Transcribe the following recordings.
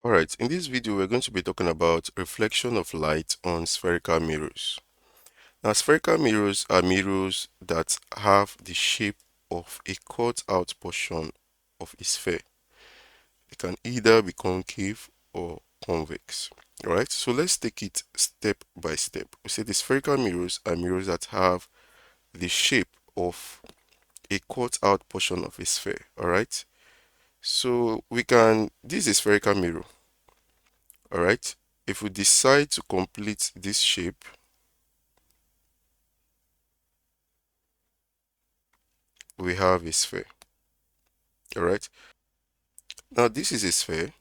Alright, in this video we're going to be talking about reflection of light on spherical mirrors. Now spherical mirrors are mirrors that have the shape of a cut out portion of a sphere. It can either be concave or convex. Alright, so let's take it step by step. We say the spherical mirrors are mirrors that have the shape of a cut out portion of a sphere. Alright, so this is a spherical mirror. Alright, if we decide to complete this shape, we have a sphere. Alright, now this is a sphere.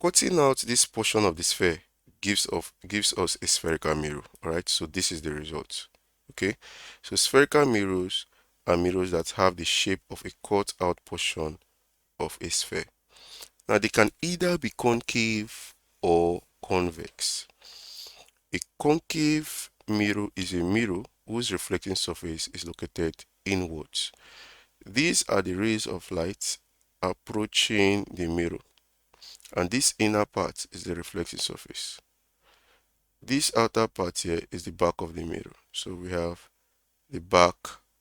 Cutting out this portion of the sphere gives us a spherical mirror. Alright, so this is the result. Okay, so spherical mirrors are mirrors that have the shape of a cut out portion of a sphere. Now they can either be concave or convex. A concave mirror is a mirror whose reflecting surface is located inwards. These are the rays of light approaching the mirror, and this inner part is the reflecting surface. This outer part here is the back of the mirror. So we have the back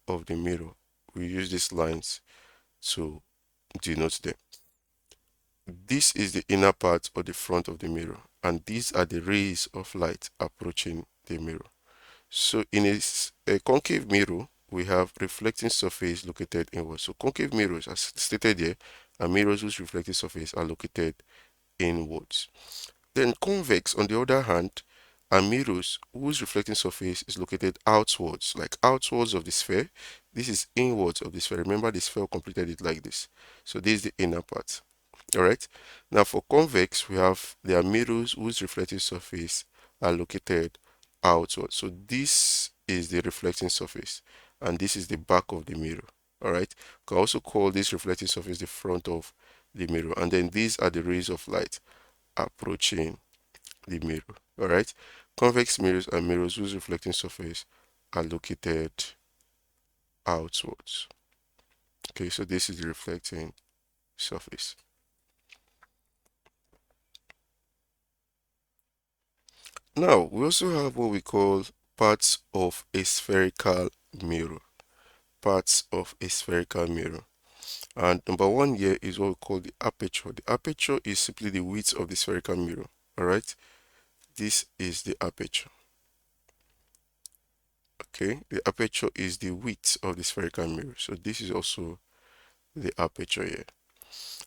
of the mirror. We use these lines to denote them. This is the inner part or the front of the mirror, and these are the rays of light approaching the mirror. So in a concave mirror, we have reflecting surface located inwards. So concave mirrors, as stated here, are mirrors whose reflecting surface are located inwards. Then convex, on the other hand, are mirrors whose reflecting surface is located outwards, like outwards of the sphere. This is inwards of the sphere. Remember, the sphere completed it like this. So this is the inner part. Alright, now for convex, there are mirrors whose reflecting surface are located outwards. So this is the reflecting surface, and this is the back of the mirror. Alright, you can also call this reflecting surface the front of the mirror, and then these are the rays of light approaching the mirror. Alright, convex mirrors are mirrors whose reflecting surface are located outwards. Okay, so this is the reflecting surface. Now, we also have what we call parts of a spherical mirror. Parts of a spherical mirror. And number one here is what we call the aperture. The aperture is simply the width of the spherical mirror. Alright, this is the aperture. Okay, the aperture is the width of the spherical mirror. So this is also the aperture here.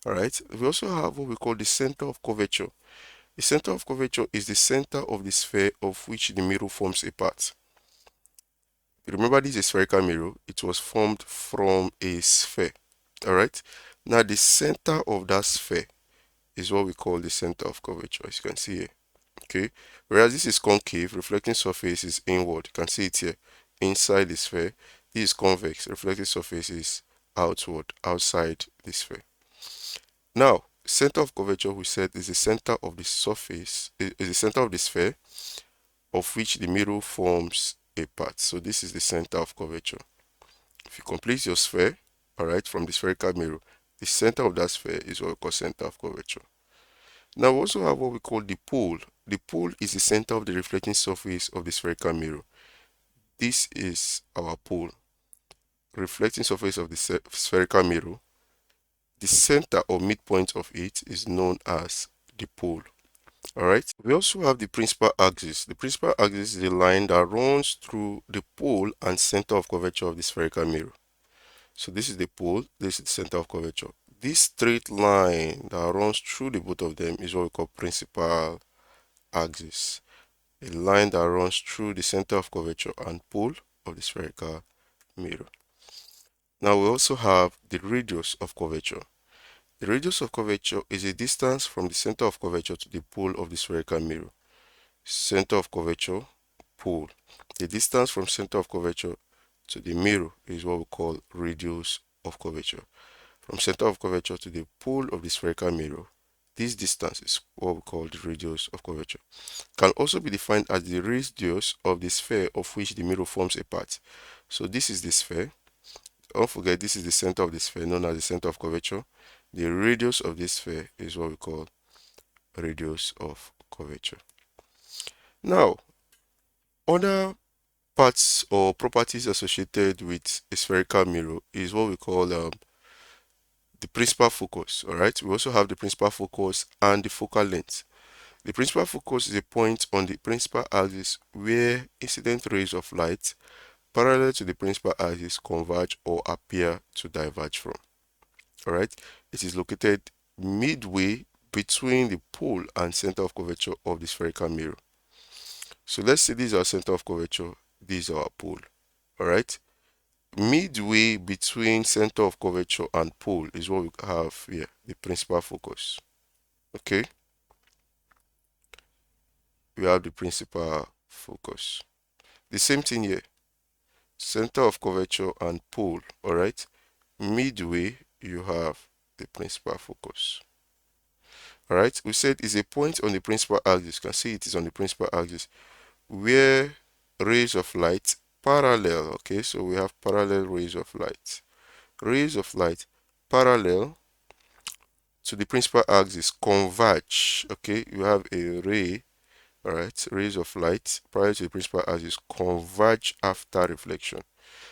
Alright, we also have what we call the center of curvature. The center of curvature is the center of the sphere of which the mirror forms a part. Remember, this is a spherical mirror. It was formed from a sphere. Alright, now the center of that sphere is what we call the center of curvature, as you can see here. Okay, whereas this is concave, reflecting surface is inward. You can see it here inside the sphere. This is convex, reflecting surface is outward, outside the sphere. Now, center of curvature, we said, is the center of the surface, is the center of the sphere of which the mirror forms a part. So this is the center of curvature. If you complete your sphere, alright, from the spherical mirror, the center of that sphere is what we call center of curvature. Now we also have what we call the pole. The pole is the center of the reflecting surface of the spherical mirror. This is our pole. Reflecting surface of the spherical mirror. The center or midpoint of it is known as the pole. Alright, we also have the principal axis. The principal axis is the line that runs through the pole and center of curvature of the spherical mirror. So this is the pole, this is the center of curvature. This straight line that runs through the both of them is what we call principal axis. A line that runs through the center of curvature and pole of the spherical mirror. Now we also have the radius of curvature. The radius of curvature is a distance from the center of curvature to the pole of the spherical mirror. Center of curvature, pole. The distance from center of curvature to the mirror is what we call radius of curvature. From center of curvature to the pole of the spherical mirror, this distance is what we call the radius of curvature. Can also be defined as the radius of the sphere of which the mirror forms a part. So this is the sphere. Don't forget, this is the center of the sphere, known as the center of curvature. The radius of this sphere is what we call radius of curvature. Now, other parts or properties associated with a spherical mirror is what we call the principal focus. All right, we also have the principal focus and the focal length. The principal focus is a point on the principal axis where incident rays of light parallel to the principal axis converge or appear to diverge from. All right, it is located midway between the pole and center of curvature of the spherical mirror. So let's say this is our center of curvature, this is our pole. All right, midway between center of curvature and pole is what we have here, the principal focus. Okay, we have the principal focus. The same thing here, center of curvature and pole. All right, midway you have the principal focus. All right, we said is a point on the principal axis. You can see it is on the principal axis where rays of light parallel. Okay, so we have parallel rays of light. Rays of light parallel to the principal axis converge. Okay, you have a ray. All right, rays of light parallel to the principal axis converge after reflection.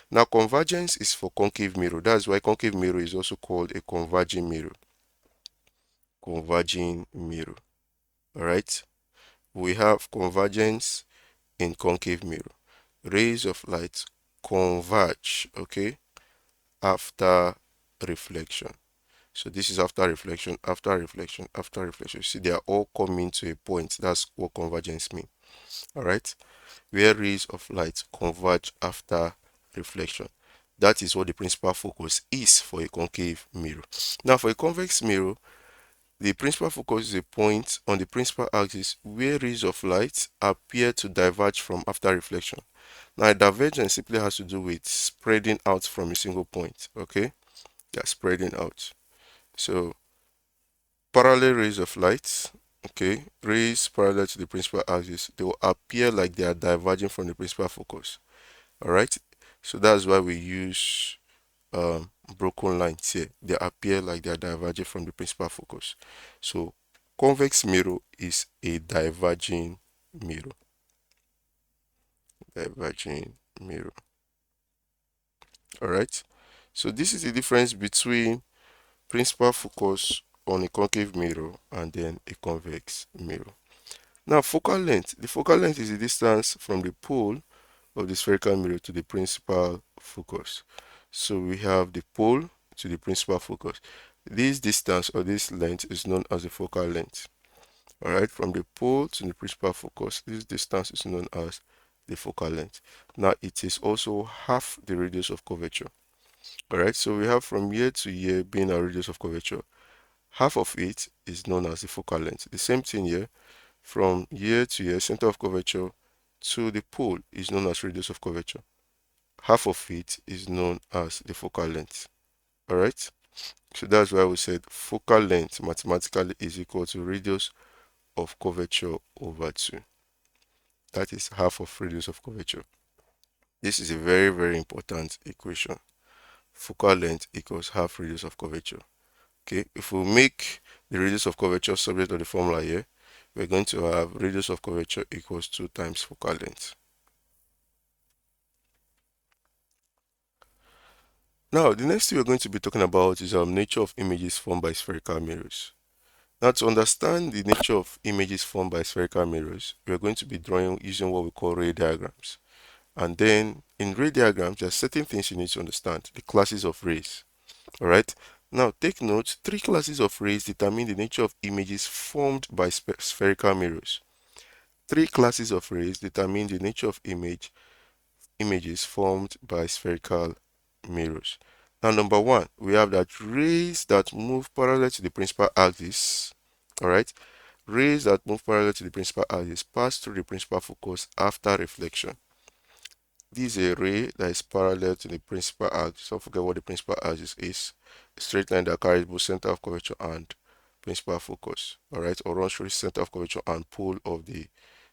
Now, convergence is for concave mirror. That's why concave mirror is also called a converging mirror. Converging mirror. All right, we have convergence in concave mirror. Rays of light converge, okay, after reflection. So this is after reflection, after reflection, after reflection. See, they are all coming to a point. That's what convergence means. All right, where rays of light converge after reflection. That is what the principal focus is for a concave mirror. Now, for a convex mirror, the principal focus is a point on the principal axis where rays of light appear to diverge from after reflection. Now, divergence simply has to do with spreading out from a single point. Okay, yeah, spreading out. So, parallel rays of light, okay, rays parallel to the principal axis, they will appear like they are diverging from the principal focus. All right, so that's why we use broken lines here. They appear like they are diverging from the principal focus. So, convex mirror is a diverging mirror. Diverging mirror. All right, so this is the difference between principal focus on a concave mirror and then a convex mirror. Now, focal length. The focal length is the distance from the pole of the spherical mirror to the principal focus. So we have the pole to the principal focus. This distance or this length is known as the focal length. All right, from the pole to the principal focus, this distance is known as the focal length. Now, it is also half the radius of curvature. All right, so we have from here to here being our radius of curvature. Half of it is known as the focal length. The same thing here, from here to here, center of curvature to the pole is known as radius of curvature. Half of it is known as the focal length. All right, so that's why we said focal length mathematically is equal to radius of curvature over 2. That is half of radius of curvature. This is a very, very important equation. Focal length equals half radius of curvature. Okay, if we make the radius of curvature subject to the formula here, we're going to have radius of curvature equals 2 times focal length. Now, the next thing we're going to be talking about is nature of images formed by spherical mirrors. Now, to understand the nature of images formed by spherical mirrors, we're going to be drawing using what we call ray diagrams. And then in ray diagrams, there are certain things you need to understand, the classes of rays. All right. Now, take note, 3 classes of rays determine the nature of images formed by spherical mirrors. 3 classes of rays determine the nature of images formed by spherical mirrors. Now, number 1, we have that rays that move parallel to the principal axis. All right. Rays that move parallel to the principal axis pass through the principal focus after reflection. This is a ray that is parallel to the principal axis. Don't forget what the principal axis is. A straight line that carries both center of curvature and principal focus. Alright, or runs through the center of curvature and pole of the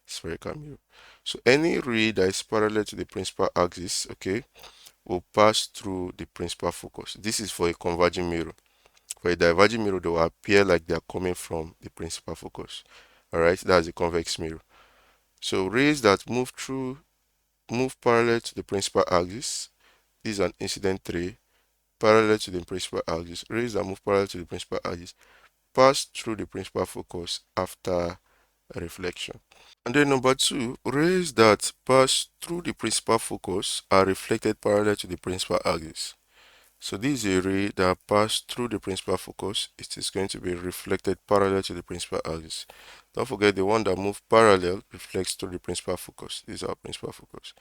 spherical mirror. So any ray that is parallel to the principal axis, okay, will pass through the principal focus. This is for a converging mirror. For a diverging mirror, they will appear like they are coming from the principal focus. Alright, that's a convex mirror. So rays that move parallel to the principal axis. This is an incident ray parallel to the principal axis. Rays that move parallel to the principal axis pass through the principal focus after reflection. And then number two, rays that pass through the principal focus are reflected parallel to the principal axis. So this is a ray that passed through the principal focus. It is going to be reflected parallel to the principal axis. Don't forget the one that moves parallel reflects through the principal focus. This is our principal focus.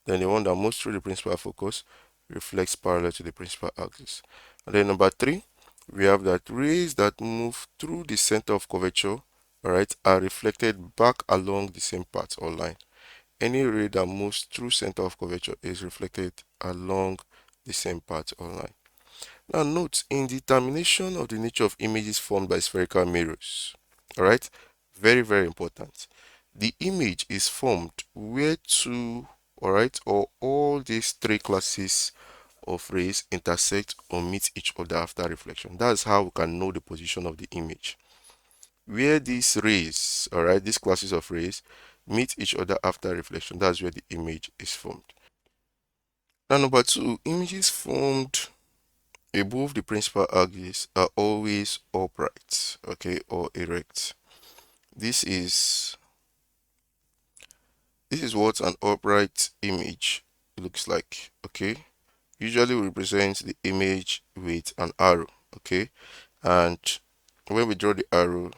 Then the one that moves through the principal focus reflects parallel to the principal axis. And then number three, we have that rays that move through the center of curvature, alright, are reflected back along the same path or line. Any ray that moves through center of curvature is reflected along the same path or line. Now note, in determination of the nature of images formed by spherical mirrors, alright, very, very important. The image is formed where two, alright, or all these three classes of rays intersect or meet each other after reflection. That's how we can know the position of the image. Where these rays, alright, these classes of rays meet each other after reflection, that's where the image is formed. Now number two, images formed above the principal axis are always upright, okay, or erect. This is what an upright image looks like, okay. Usually represents the image with an arrow, okay, and when we draw the arrow,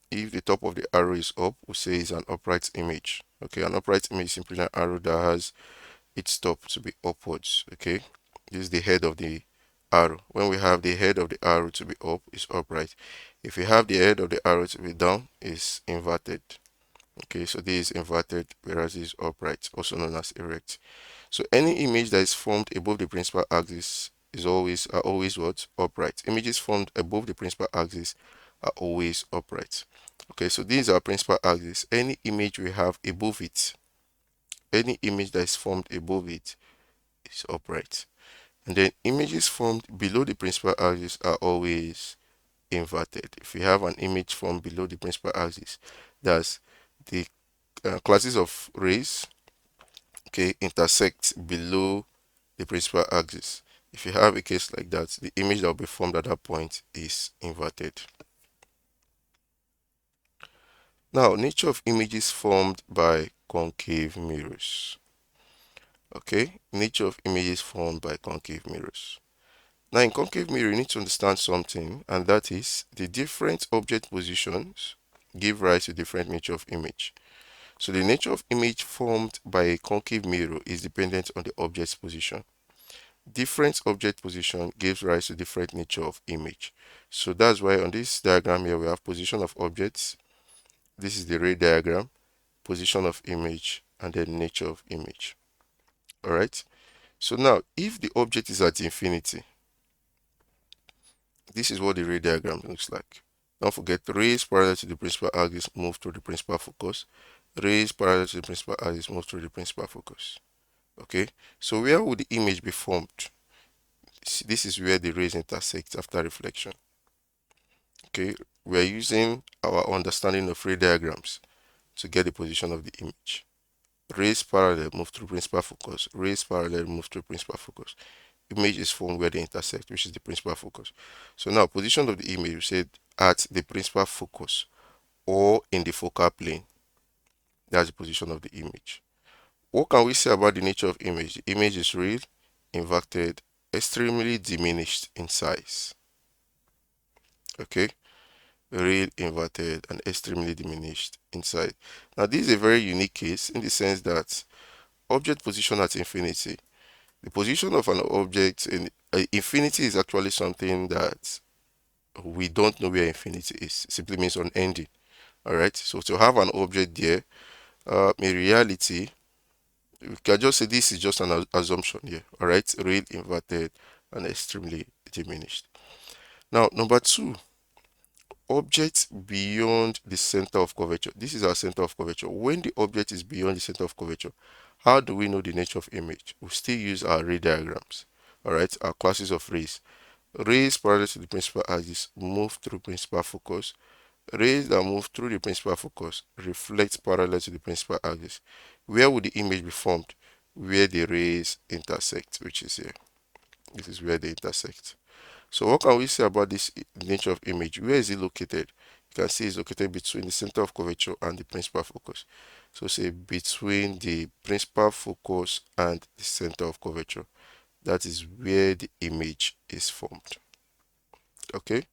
if the top of the arrow is up, we say it's an upright image, okay. An upright image is simply an arrow that has its top to be upwards, okay. This is the head of the arrow. When we have the head of the arrow to be up, it's upright. If we have the head of the arrow to be down, it's inverted. Okay, so this is inverted, whereas this is upright, also known as erect. So any image that is formed above the principal axis are always what? Upright. Images formed above the principal axis are always upright. Okay, so these are principal axis. Any image we have above it, any image that is formed above it is upright. And then images formed below the principal axis are always inverted. If we have an image formed below the principal axis, that's the classes of rays, okay, intersect below the principal axis. If you have a case like that, the image that will be formed at that point is inverted. Now, nature of images formed by concave mirrors. Okay, nature of images formed by concave mirrors. Now, in concave mirror, you need to understand something, and that is the different object positions give rise to different nature of image. So the nature of image formed by a concave mirror is dependent on the object's position. Different object position gives rise to different nature of image. So that's why on this diagram here we have position of objects. This is the ray diagram, position of image, and then nature of image. All right. So now, if the object is at infinity, this is what the ray diagram looks like. Don't forget, rays parallel to the principal axis move through the principal focus. Rays parallel to the principal axis move through the principal focus. Okay, so where would the image be formed? This is where the rays intersect after reflection. Okay, we are using our understanding of ray diagrams to get the position of the image. Rays parallel move through principal focus. Rays parallel move through principal focus. Image is formed where they intersect, which is the principal focus. So now, position of the image, we said at the principal focus or in the focal plane. That's the position of the image. What can we say about the nature of image? The image is real, inverted, extremely diminished in size. Okay, real, inverted, and extremely diminished in size. Now, this is a very unique case in the sense that object position at infinity. The position of an object in infinity is actually something that we don't know where infinity is. It simply means unending. All right. So to have an object there, in reality, we can just say this is just an assumption here. All right. Real, inverted, and extremely diminished. Now, number two, objects beyond the center of curvature. This is our center of curvature. When the object is beyond the center of curvature, how do we know the nature of image? We still use our ray diagrams. All right. Our classes of rays. Rays parallel to the principal axis move through principal focus. Rays that move through the principal focus reflect parallel to the principal axis. Where would the image be formed? Where the rays intersect, which is here. This is where they intersect. So what can we say about this nature of image? Where is it located? You can see it's located between the center of curvature and the principal focus. So say between the principal focus and the center of curvature. That is where the image is formed. Okay.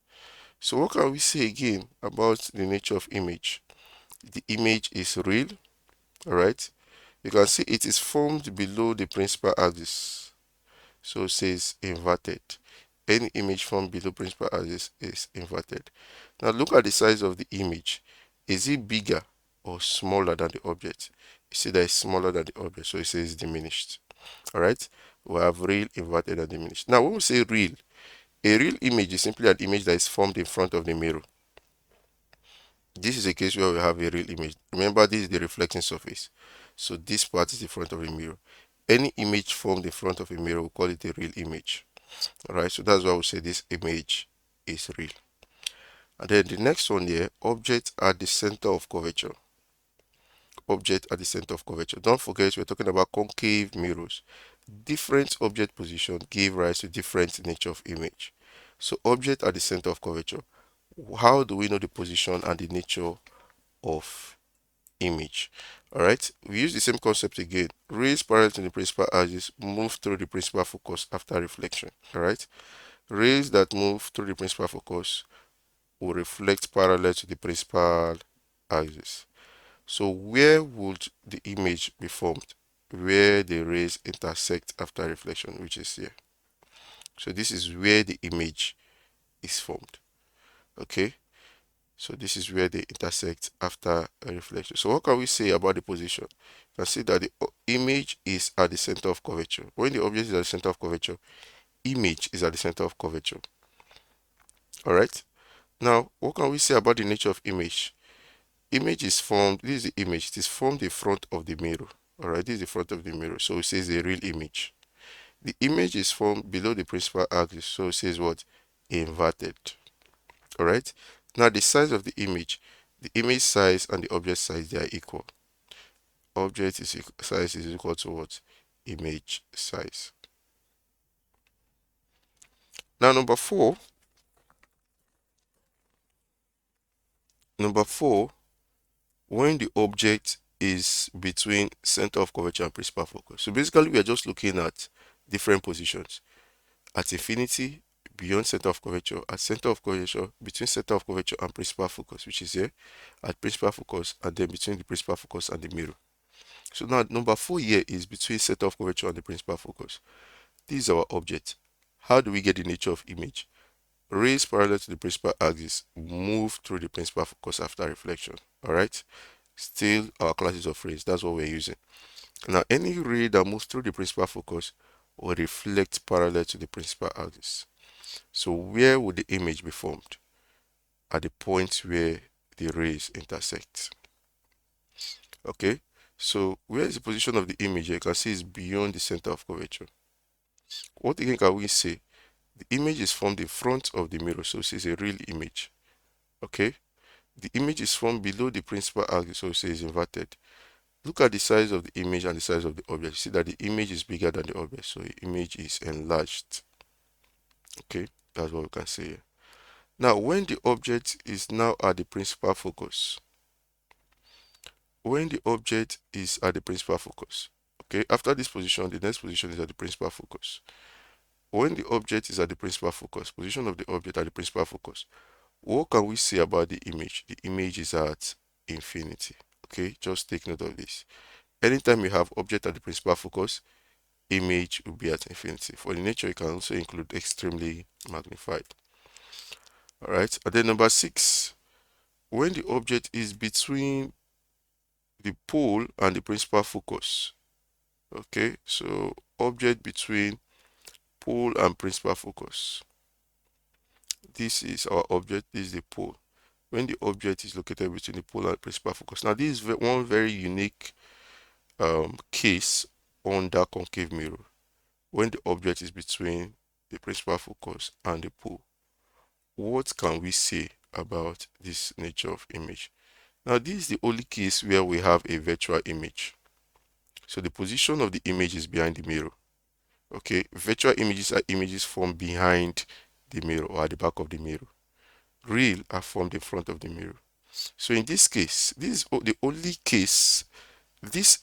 So what can we say again about the nature of image? The image is real. All right. You can see it is formed below the principal axis. So it says inverted. Any image formed below principal axis is inverted. Now look at the size of the image. Is it bigger or smaller than the object? You see that it's smaller than the object, so it says diminished. All right. We have real, inverted, and diminished. Now when we say real, a real image is simply an image that is formed in front of the mirror. This is a case where we have a real image. Remember, this is the reflecting surface. So this part is the front of the mirror. Any image formed in front of a mirror, we call it a real image. Alright, so that's why we say this image is real. And then the next one here, object at the center of curvature. Object at the center of curvature. Don't forget, we're talking about concave mirrors. Different object position give rise to different nature of image. So object at the center of curvature. How do we know the position and the nature of image? All right, we use the same concept again. Rays parallel to the principal axis move through the principal focus after reflection. All right, rays that move through the principal focus will reflect parallel to the principal axis. So where would the image be formed? Where the rays intersect after reflection, which is here. So this is where the image is formed. Okay, so this is where they intersect after a reflection. So what can we say about the position? You can see that the image is at the center of curvature. When the object is at the center of curvature, image is at the center of curvature. All right. Now, what can we say about the nature of image? Image is formed. This is the image. It is formed in front of the mirror. All right. This is the front of the mirror. So it says a real image. The image is formed below the principal axis. So it says what? Inverted. All right. Now the size of the image size and the object size, they are equal. Object is size is equal to what? Image size. Now number four, when the object is between center of curvature and principal focus. So basically we are just looking at different positions at infinity, beyond center of curvature, at center of curvature, between center of curvature and principal focus, which is here, at principal focus, and then between the principal focus and the mirror. So now number 4 here is between center of curvature and the principal focus. This is our object. How do we get the nature of image? Rays parallel to the principal axis move through the principal focus after reflection. Alright? Still our classes of rays. That's what we're using. Now any ray that moves through the principal focus will reflect parallel to the principal axis. So where would the image be formed? At the point where the rays intersect. Okay? So where is the position of the image? You can see it's beyond the center of curvature. What again can we say? The image is formed in front of the mirror, so it's a real image. Okay? The image is formed below the principal axis, so it's inverted. Look at the size of the image and the size of the object. See that the image is bigger than the object, so the image is enlarged. Okay? That's what we can say here. Now, when the object is now at the principal focus, when the object is at the principal focus, okay, after this position, the next position is at the principal focus. When the object is at the principal focus, position of the object at the principal focus, what can we say about the image? The image is at infinity. Okay, just take note of this. Anytime you have object at the principal focus, image will be at infinity. For the nature, you can also include extremely magnified. All right, and then number 6, when the object is between the pole and the principal focus. Okay, so object between pole and principal focus. This is our object, this is the pole. When the object is located between the pole and principal focus. Now this is one very unique case on that concave mirror. When the object is between the principal focus, and the pole. What can we say about this nature of image? Now, this is the only case where we have a virtual image. So the position of the image is behind the mirror. Okay, virtual images are images formed behind the mirror or at the back of the mirror. Real are formed in front of the mirror. So in this case, this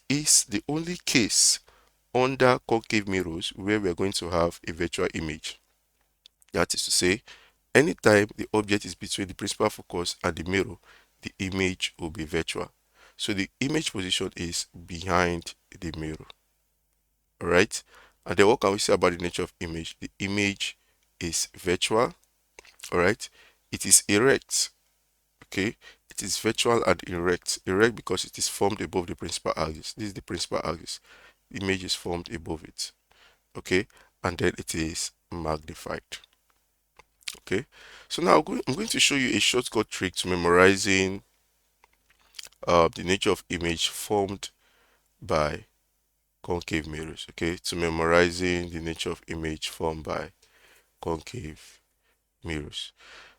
is the only case under concave mirrors where we are going to have a virtual image. That is to say, anytime the object is between the principal focus and the mirror, the image will be virtual. So the image position is behind the mirror. Alright? And then what can we say about the nature of image? The image is virtual. Alright? It is erect. Okay? It is virtual and erect. Erect because it is formed above the principal axis. This is the principal axis. The image is formed above it. Okay? And then it is magnified. Okay, so now I'm going to show you a shortcut trick to memorizing the nature of image formed by concave mirrors. Okay, to memorizing the nature of image formed by concave mirrors.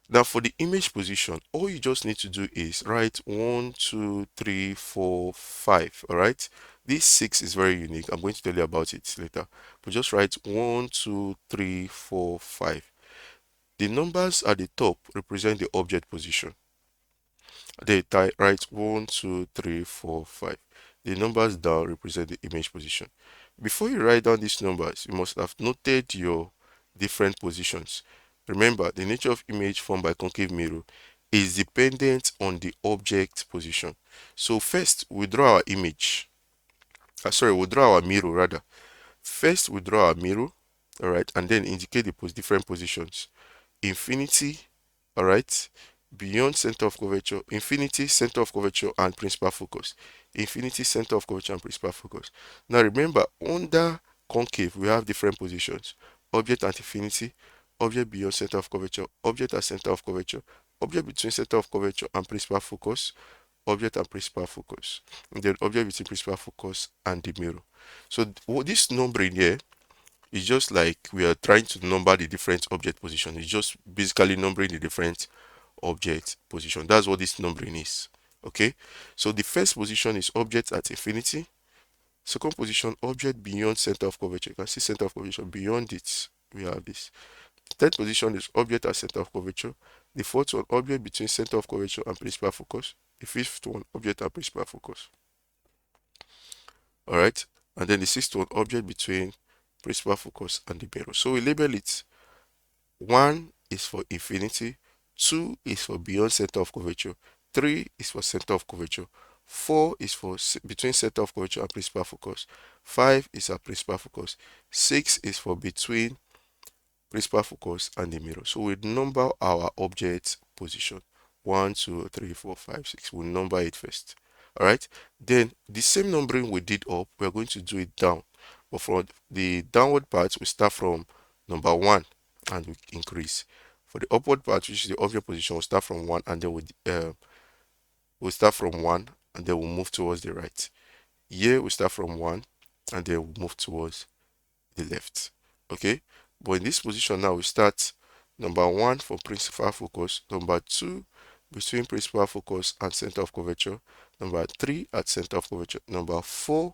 Now for the image position, all you just need to do is write 1 2 3 4 5. All right, this 6 is very unique. I'm going to tell you about it later, but just write 1 2 3 4 5. The numbers at the top represent the object position. They write 1 2 3 4 5. The numbers down represent the image position. Before you write down these numbers, you must have noted your different positions. Remember, the nature of image formed by concave mirror is dependent on the object position. So first, we draw our image. We draw our mirror rather. First, we draw our mirror, all right, and then indicate the different positions. Infinity, all right, beyond center of curvature, infinity, center of curvature, and principal focus. Infinity, center of curvature, and principal focus. Now remember, under concave we have different positions: object at infinity, object beyond center of curvature, object at center of curvature, object between center of curvature and principal focus, object and principal focus, and then object between principal focus and the mirror. So this numbering here, it's just like we are trying to number the different object position. It's just basically numbering the different object position. That's what this numbering is. Okay, so the first position is object at infinity. Second position, object beyond center of curvature. You can see center of curvature. Beyond it, we have this. Third position is object at center of curvature. The fourth one, object between center of curvature and principal focus. The fifth one, object at principal focus. All right, and then the sixth one, object between principal focus and the mirror. So we label it. 1 is for infinity, 2 is for beyond center of curvature, 3 is for center of curvature, 4 is for between center of curvature and principal focus, 5 is our principal focus, 6 is for between principal focus and the mirror. So we number our object position. 1 2 3 4 5 6. We number it first. All right, then the same numbering we did up, we're going to do it down, but for the downward part we start from number 1 and we increase. For the upward part, which is the object position, we'll start from 1 and then we'll start from 1 and then we'll move towards the right. Here we start from 1 and then we'll move towards the left. Okay, but in this position now we start number 1 for principal focus, number 2 between principal focus and center of curvature, number 3 at center of curvature, number 4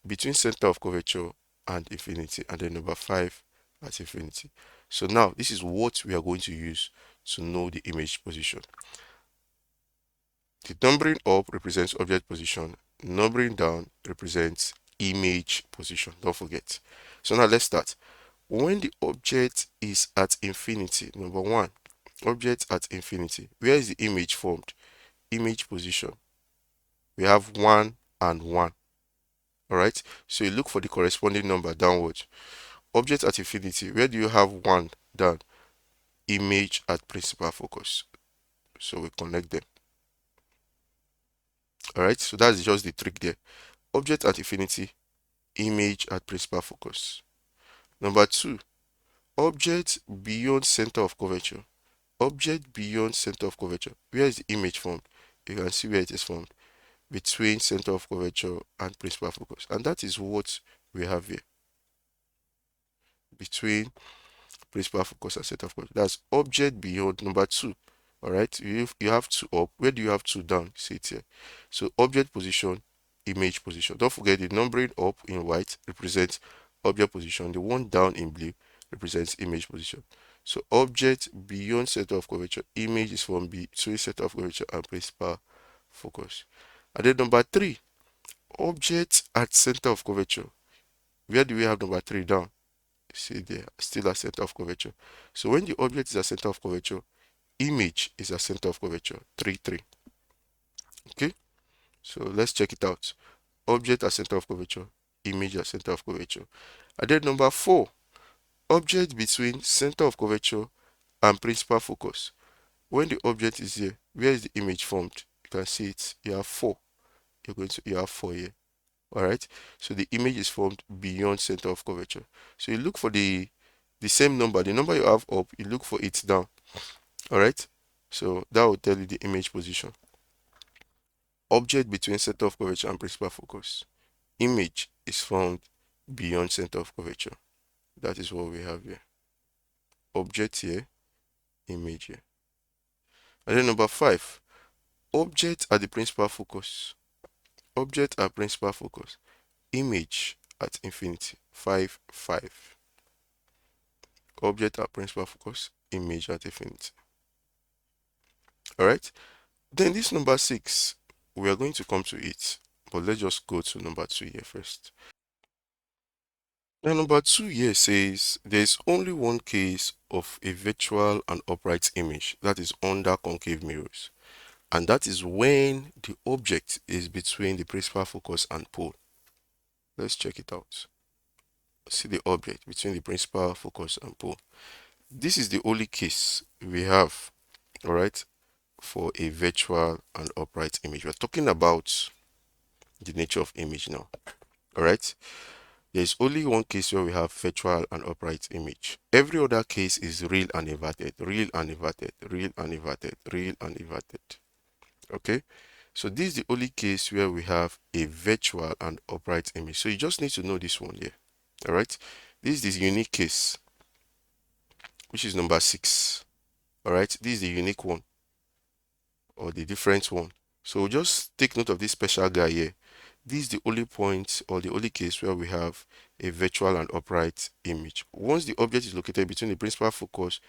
between center of curvature and infinity, and then number 5 at infinity. So now this is what we are going to use to know the image position. The numbering up represents object position, numbering down represents image position. Don't forget. So now let's start. When the object is at infinity, number 1, object at infinity, where is the image formed? Image position. We have 1 and 1. All right, so you look for the corresponding number downwards. Object at infinity, where do you have 1 down? Image at principal focus. So we connect them. All right, so that's just the trick there. Object at infinity, image at principal focus. Number 2, object beyond center of curvature. Object beyond center of curvature, where is the image formed? You can see where it is formed, between center of curvature and principal focus, and that is what we have here, between principal focus and center of curvature. That's object beyond number 2. All right, you have 2 up. Where do you have 2 down? See it here. So object position, image position. Don't forget the numbering up in white represents object position. The one down in blue represents image position. So object beyond center of curvature, image is from between center of curvature and principal focus. And then number 3, object at center of curvature. Where do we have number 3 down? See there, still at center of curvature. So when the object is at center of curvature, image is at center of curvature, 3, 3. Okay, so let's check it out. Object at center of curvature, image at center of curvature. And then number 4, object between center of curvature and principal focus. When the object is here, where is the image formed? You can see it. You have 4. You have 4 here. All right. So the image is formed beyond center of curvature. So you look for the same number, the number you have up, you look for it down. All right. So that will tell you the image position. Object between center of curvature and principal focus. Image is found beyond center of curvature. That is what we have here. Object here, image here. And then number 5, object at the principal focus. Object at principal focus. Image at infinity, 5, 5. Object at principal focus, image at infinity. All right. Then this number 6, we are going to come to it, but let's just go to number 2 here first. Now number 2 here says there's only one case of a virtual and upright image that is under concave mirrors, and that is when the object is between the principal focus and pole. Let's check it out. See the object between the principal focus and pole. This is the only case we have, all right, for a virtual and upright image. We're talking about the nature of image now, all right. There's only one case where we have virtual and upright image. Every other case is real and inverted, real and inverted, real and inverted, real and inverted. Okay, so this is the only case where we have a virtual and upright image. So you just need to know this one here. All right, this is this unique case, which is number 6. All right, this is the unique one or the different one. So just take note of this special guy here. This is the only point or the only case where we have a virtual and upright image. Once the object is located between the principal focus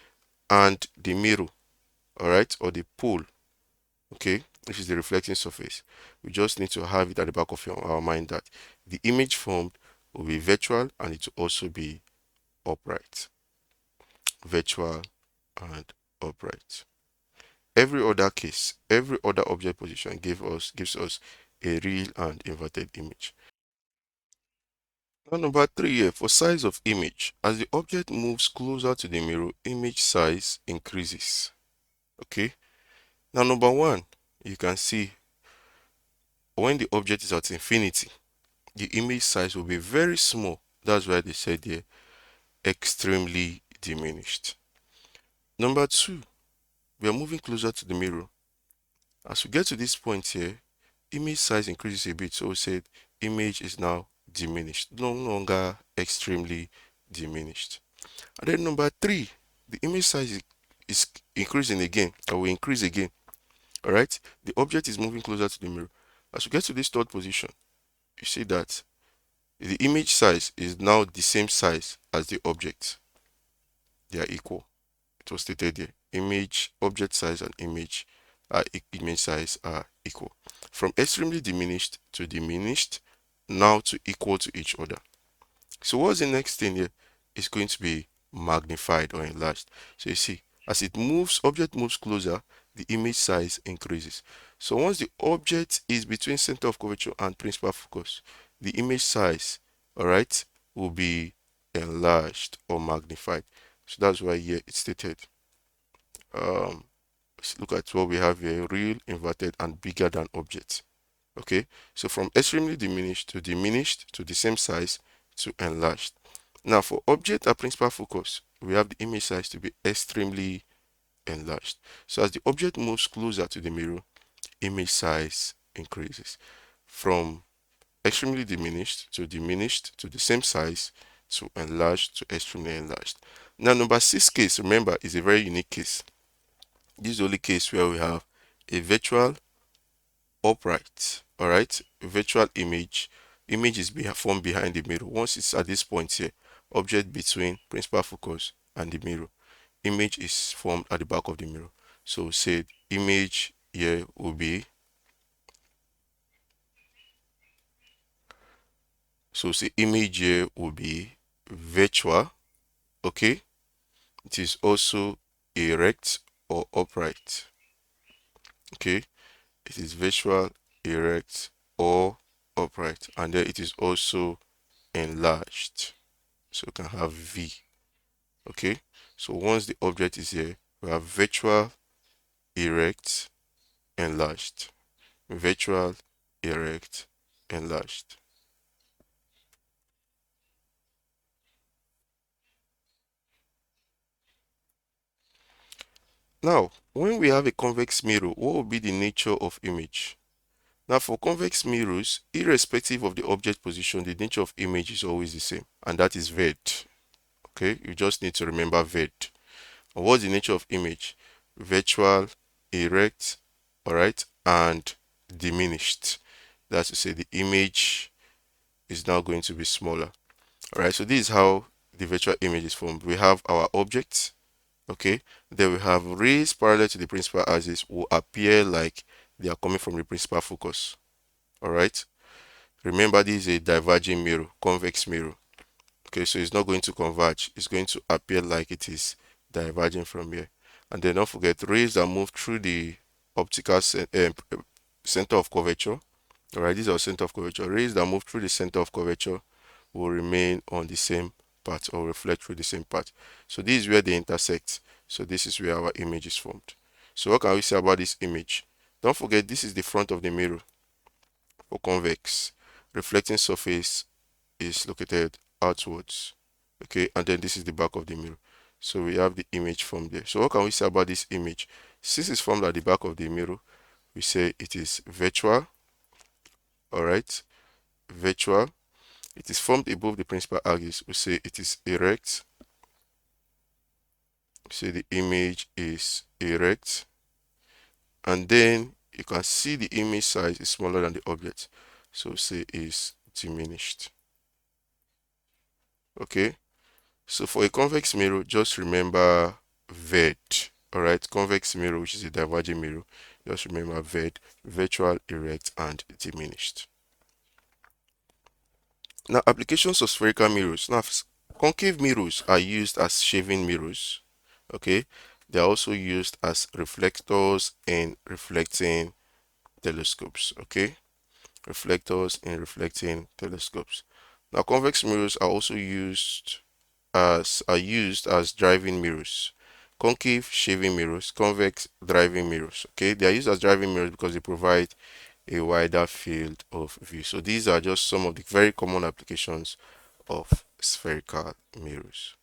and the mirror, all right, or the pole, okay, which is the reflecting surface, we just need to have it at the back of our mind that the image formed will be virtual and it will also be upright. Virtual and upright. Every other case, every other object position gives us a real and inverted image. Now number 3 here, for size of image. As the object moves closer to the mirror, image size increases. Okay. Now number 1, you can see when the object is at infinity, the image size will be very small. That's why they said here, extremely diminished. Number 2, we are moving closer to the mirror. As we get to this point here, image size increases a bit. So we said image is now diminished, no longer extremely diminished. And then number 3, the image size is increasing again, or will increase again. All right, the object is moving closer to the mirror. As we get to this third position, you see that the image size is now the same size as the object. They are equal. It was stated here. Image, object size, and image size are equal. From extremely diminished to diminished, now to equal to each other. So what's the next thing here? It's going to be magnified or enlarged. So you see, as it moves, object moves closer, the image size increases. So once the object is between center of curvature and principal focus, the image size, all right, will be enlarged or magnified. So that's why here it's stated. Let's look at what we have here: real, inverted, and bigger than object. Okay, so from extremely diminished to the same size to enlarged. Now for object at principal focus, we have the image size to be extremely enlarged. So as the object moves closer to the mirror, image size increases. From extremely diminished to the same size to enlarged to extremely enlarged. Now, number 6 case, remember, is a very unique case. This is the only case where we have a virtual upright, all right, virtual image is formed behind the mirror. Once it's at this point here, object between principal focus and the mirror, image is formed at the back of the mirror. So say image here will be, so say image here will be virtual. Okay, it is also erect or upright. Okay, it is virtual, erect, or upright, and then it is also enlarged. So we can have V. Okay, so once the object is here, we have virtual, erect, enlarged. Virtual, erect, enlarged. Now, when we have a convex mirror, what will be the nature of image? Now, for convex mirrors, irrespective of the object position, the nature of image is always the same, and that is VED. Okay, you just need to remember VED. And what's the nature of image? Virtual, erect, all right, and diminished. That's to say the image is now going to be smaller. All right, so this is how the virtual image is formed. We have our objects, okay, then we have rays parallel to the principal axis will appear like they are coming from the principal focus. All right, remember this is a diverging mirror, convex mirror. Okay, so it's not going to converge, it's going to appear like it is diverging from here. And then don't forget, rays that move through the optical center of curvature. All right, these are center of curvature. Rays that move through the center of curvature will remain on the same path or reflect through the same path. So this is where they intersect. So this is where our image is formed. So what can we say about this image? Don't forget, this is the front of the mirror for convex. Reflecting surface is located outwards. Okay, and then this is the back of the mirror. So we have the image formed there. So what can we say about this image? Since it's formed at the back of the mirror, we say it is virtual. All right, virtual. It is formed above the principal axis. We say it is erect. We say the image is erect. And then you can see the image size is smaller than the object. So say is diminished. Okay. So for a convex mirror, just remember VED. Alright, convex mirror, which is a diverging mirror, just remember VED, virtual, erect, and diminished. Now, applications of spherical mirrors. Now, concave mirrors are used as shaving mirrors. Okay, they are also used as reflectors in reflecting telescopes. Okay, reflectors in reflecting telescopes. Now, convex mirrors are also used as driving mirrors. Concave shaving mirrors, convex driving mirrors. Okay, they are used as driving mirrors because they provide a wider field of view. So these are just some of the very common applications of spherical mirrors.